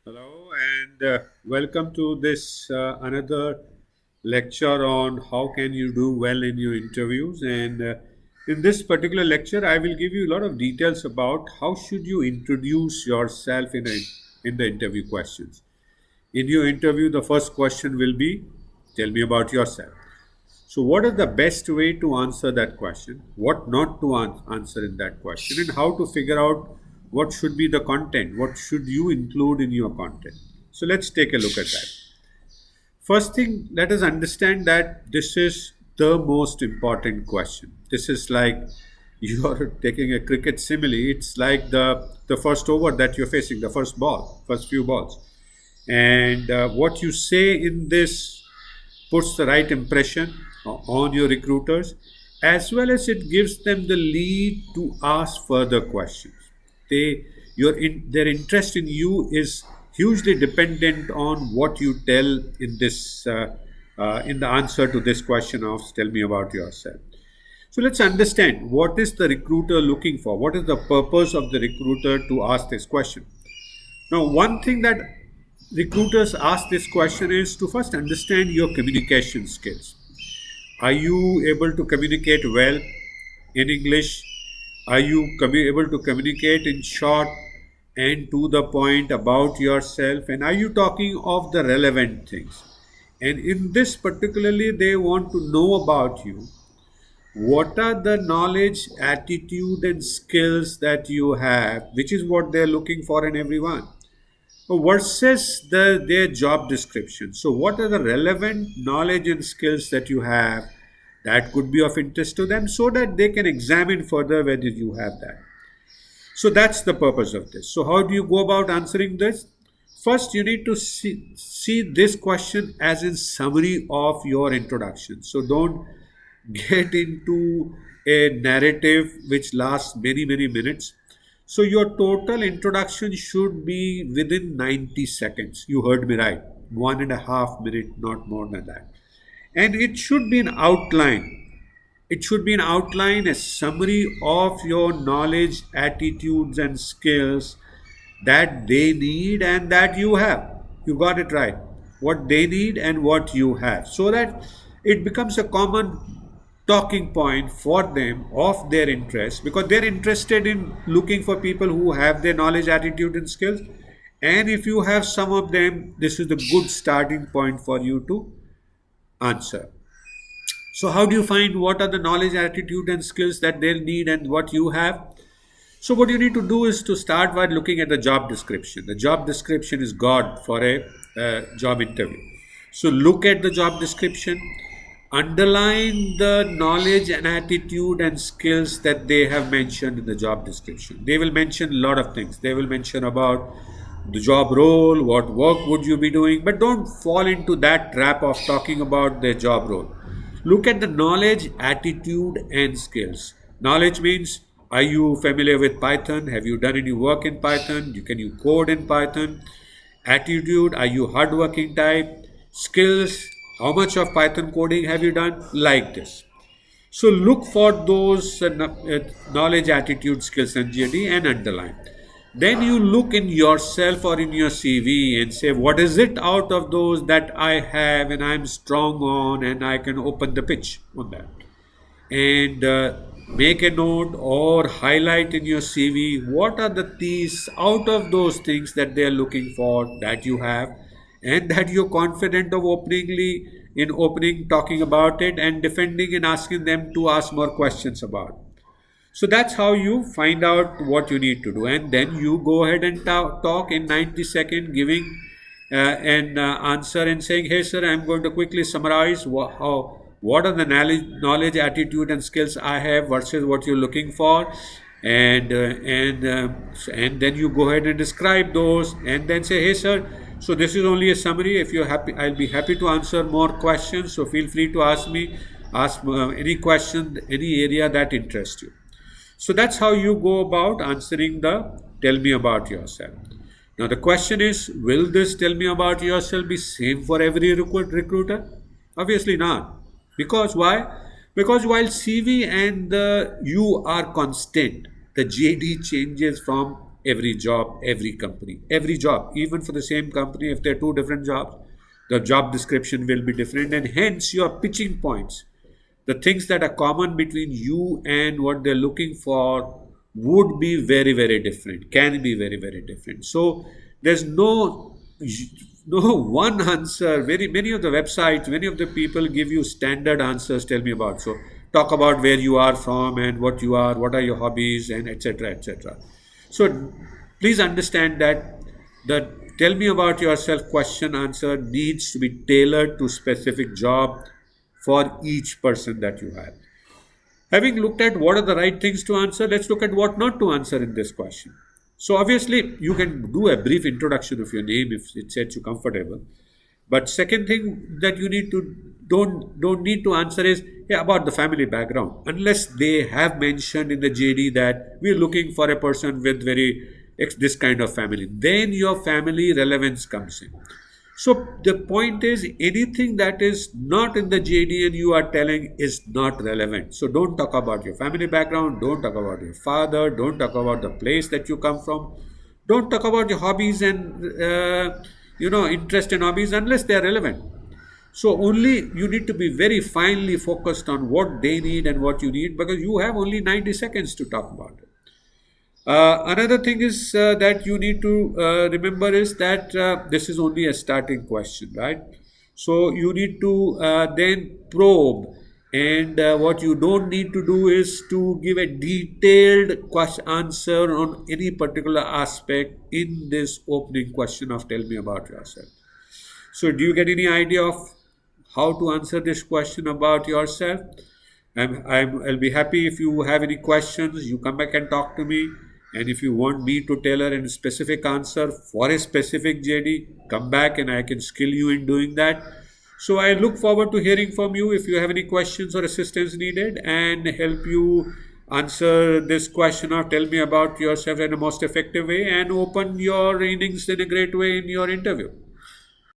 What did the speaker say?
Hello and welcome to this another lecture on how can you do well in your interviews. And in this particular lecture, I will give you a lot of details about how should you introduce yourself in the interview questions. In your interview, the first question will be, "Tell me about yourself." So, what is the best way to answer that question? What not to answer in that question? And how to figure out what should be the content? What should you include in your content? So, let's take a look at that. First thing, let us understand that this is the most important question. This is like you're taking a cricket simile. It's like the first over that you're facing, the first ball, first few balls. And what you say in this puts the right impression on your recruiters, as well as it gives them the lead to ask further questions. Their interest in you is hugely dependent on what you tell in the answer to this question of "Tell me about yourself." So let's understand, what is the recruiter looking for? What is the purpose of the recruiter to ask this question? Now, one thing that recruiters ask this question is to first understand your communication skills. Are you able to communicate well in English? Are you able to communicate in short and to the point about yourself? And are you talking of the relevant things? And in this particularly, they want to know about you. What are the knowledge, attitude, and skills that you have, which is what they're looking for in everyone versus their job description. So, what are the relevant knowledge and skills that you have that could be of interest to them so that they can examine further whether you have that? So, that's the purpose of this. So, how do you go about answering this? First, you need to see this question as a summary of your introduction. So, don't get into a narrative which lasts many, many minutes. So your total introduction should be within 90 seconds. You heard me right. 1.5 minutes, not more than that. And it should be an outline. It should be an outline, a summary of your knowledge, attitudes, and skills that they need and that you have. You got it right. What they need and what you have. So that it becomes a common talking point for them of their interest, because they're interested in looking for people who have their knowledge, attitude, and skills. And if you have some of them, this is the good starting point for you to answer. So, how do you find what are the knowledge, attitude, and skills that they'll need and what you have? So, what you need to do is to start by looking at the job description. The job description is God for a job interview. So, look at the job description, underline the knowledge and attitude and skills that they have mentioned in the job description. They will mention a lot of things. They will mention about the job role, what work would you be doing, but don't fall into that trap of talking about their job role. Look at the knowledge, attitude, and skills. Knowledge means, are you familiar with Python? Have you done any work in Python? Can you code in Python? Attitude, are you hardworking type? Skills, how much of Python coding have you done? Like this. So look for those knowledge, attitude, skills, and GD and underline. Then you look in yourself or in your CV and say, what is it out of those that I have and I'm strong on and I can open the pitch on that. And make a note or highlight in your CV what are the things out of those things that they are looking for that you have and that you're confident of opening, talking about it and defending and asking them to ask more questions about. So that's how you find out what you need to do, and then you go ahead and talk in 90 seconds, giving an answer and saying, "Hey, sir, I'm going to quickly summarize what are the knowledge, attitude, and skills I have versus what you're looking for." And then you go ahead and describe those, and then say, "Hey, sir, so this is only a summary. If you're happy, I'll be happy to answer more questions. So feel free to ask any question, any area that interests you." So that's how you go about answering the "Tell me about yourself." Now the question is, will this "Tell me about yourself" be same for every recruiter? Obviously not. Because why? Because while CV and the you are constant, the JD changes from every job, every company, every job, even for the same company, if there are two different jobs, the job description will be different, and hence your pitching points, the things that are common between you and what they're looking for, would be very, very different, can be very, very different. So there's no one answer. Very many of the websites, many of the people give you standard answers. Tell me about, so talk about where you are from and what you are, what are your hobbies, and etc., etc. So please understand that the tell me about yourself question answer needs to be tailored to specific job for each person that you have. Having looked at what are the right things to answer, let's look at what not to answer in this question. So obviously, you can do a brief introduction of your name if it sets you comfortable. But second thing that you need to don't need to answer is, yeah, about the family background, unless they have mentioned in the JD that we're looking for a person with this kind of family. Then your family relevance comes in. So the point is, anything that is not in the JD and you are telling is not relevant. So don't talk about your family background, don't talk about your father, don't talk about the place that you come from, don't talk about your hobbies and interest in hobbies unless they are relevant. So only you need to be very finely focused on what they need and what you need, because you have only 90 seconds to talk about it. Another thing is that you need to remember is that this is only a starting question, right? So you need to then probe, and what you don't need to do is to give a detailed question answer on any particular aspect in this opening question of tell me about yourself. So do you get any idea of how to answer this question about yourself? I'll be happy if you have any questions, you come back and talk to me. And if you want me to tailor a specific answer for a specific JD, come back and I can skill you in doing that. So I look forward to hearing from you if you have any questions or assistance needed, and help you answer this question or tell me about yourself in a most effective way and open your innings in a great way in your interview.